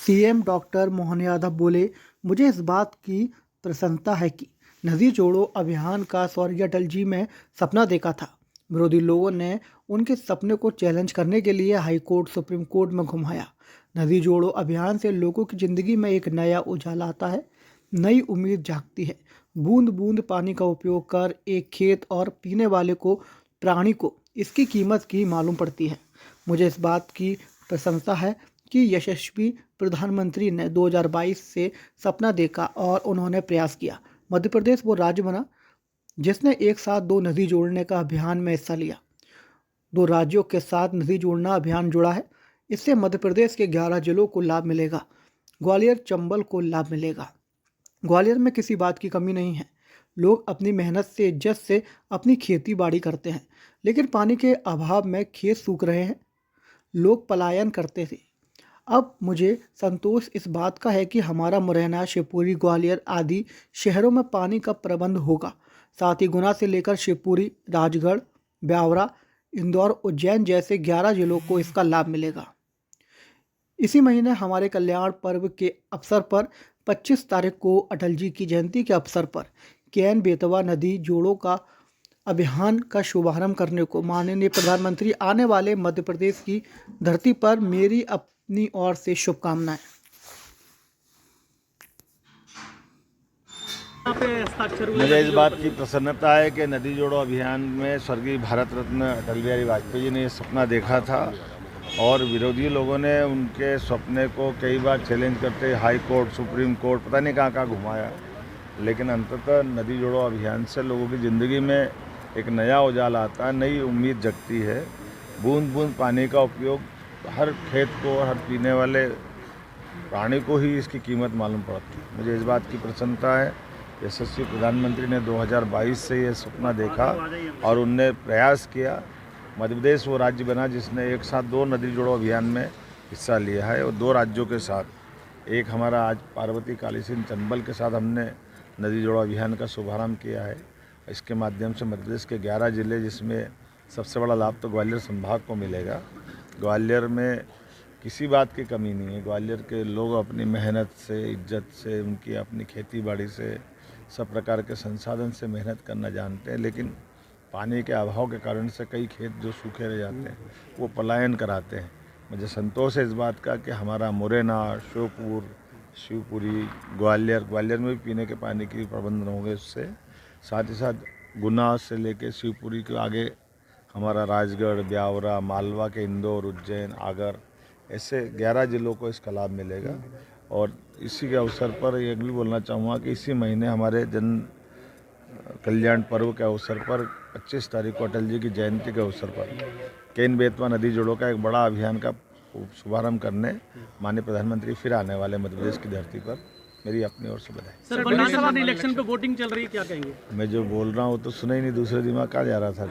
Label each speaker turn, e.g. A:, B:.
A: CM doctor Mohan Yadav बोले, मुझे इस बात की प्रसन्नता है कि नदी जोड़ो अभियान का स्वर्गीय अटल जी में सपना देखा था। विरोधी लोगों ने उनके सपने को चैलेंज करने के लिए हाई कोर्ट, सुप्रीम कोर्ट में घुमाया। नदी जोड़ो अभियान से लोगों की जिंदगी में एक नया उजाला आता है, नई उम्मीद जागती है। बूंद बूंद पानी का उपयोग कर एक खेत और पीने वाले को, प्राणी को इसकी कीमत की मालूम पड़ती है। मुझे इस बात की प्रशंसा है कि यशस्वी प्रधानमंत्री ने 2022 से सपना देखा और उन्होंने प्रयास किया। मध्य प्रदेश वो राज्य बना जिसने एक साथ दो नदी जोड़ने का अभियान में हिस्सा लिया। दो राज्यों के साथ नदी जोड़ना अभियान जुड़ा है। इससे मध्य प्रदेश के 11 जिलों को लाभ मिलेगा। ग्वालियर, चंबल को लाभ मिलेगा। ग्वालियर में किसी बात की कमी नहीं है। लोग अपनी मेहनत से, इज्जत से अपनी खेती बाड़ी करते हैं, लेकिन पानी के अभाव में खेत सूख रहे हैं। लोग पलायन करते थे। अब मुझे संतोष इस बात का है कि हमारा मुरैना, शिवपुरी, ग्वालियर आदि शहरों में पानी का प्रबंध होगा। साथ ही गुना से लेकर शिवपुरी, राजगढ़, ब्यावरा, इंदौर, उज्जैन जैसे 11 जिलों को इसका लाभ मिलेगा। इसी महीने हमारे कल्याण पर्व के अवसर पर 25 तारीख को अटल जी की जयंती के अवसर पर केन बेतवा नदी जोड़ो का अभियान का शुभारंभ करने को माननीय प्रधानमंत्री आने वाले मध्य प्रदेश की धरती पर मेरी अपनी ओर से शुभकामनाएं।
B: मुझे इस बात की प्रसन्नता है कि नदी जोड़ो अभियान में स्वर्गीय भारत रत्न अटल बिहारी वाजपेयी जी ने ये सपना देखा था और विरोधी लोगों ने उनके सपने को कई बार चैलेंज करते हाई कोर्ट, सुप्रीम कोर्ट, पता नहीं कहाँ घुमाया, लेकिन अंततः नदी जोड़ो अभियान से लोगों की ज़िंदगी में एक नया उजाला आता है, नई उम्मीद जगती है। बूंद बूंद पानी का उपयोग हर खेत को, हर पीने वाले प्राणी को ही इसकी कीमत मालूम पड़ती है। मुझे इस बात की प्रसन्नता है, यशस्वी प्रधानमंत्री ने 2022 से ये सपना देखा और उनने प्रयास किया। मध्य प्रदेश वो राज्य बना जिसने एक साथ दो नदी जोड़ो अभियान में हिस्सा लिया है और दो राज्यों के साथ, एक हमारा आज पार्वती, काली सिंध, चंबल के साथ हमने नदी जोड़ो अभियान का शुभारंभ किया है। इसके माध्यम से मध्य प्रदेश के 11 जिले, जिसमें सबसे बड़ा लाभ तो ग्वालियर संभाग को मिलेगा। ग्वालियर में किसी बात की कमी नहीं है। ग्वालियर के लोग अपनी मेहनत से, इज्जत से, उनकी अपनी खेती बाड़ी से, सब प्रकार के संसाधन से मेहनत करना जानते हैं, लेकिन पानी के अभाव के कारण से कई खेत जो सूखे रह जाते हैं वो पलायन कराते हैं। मुझे संतोष है इस बात का कि हमारा मुरैना, श्योपुर, शिवपुरी, ग्वालियर में भी पीने के पानी की प्रबंधन होंगे। उससे साथ ही साथ गुना से लेकर शिवपुरी के आगे हमारा राजगढ़, ब्यावरा, मालवा के इंदौर, उज्जैन, आगर, ऐसे 11 जिलों को इसका लाभ मिलेगा। और इसी के अवसर पर ये भी बोलना चाहूँगा कि इसी महीने हमारे जन कल्याण पर्व के अवसर पर 25 तारीख को अटल जी की जयंती के अवसर पर केन बेतवा नदी जोड़ो का एक बड़ा अभियान का शुभारंभ करने माननीय प्रधानमंत्री फिर आने वाले मध्य प्रदेश की धरती पर मेरी अपनी ओर से बधाई।
C: सर, विधानसभा इलेक्शन पे वोटिंग चल रही है, क्या कहेंगे?
B: मैं जो बोल रहा हूँ तो सुना ही नहीं, दूसरे दिमाग कहाँ जा रहा था।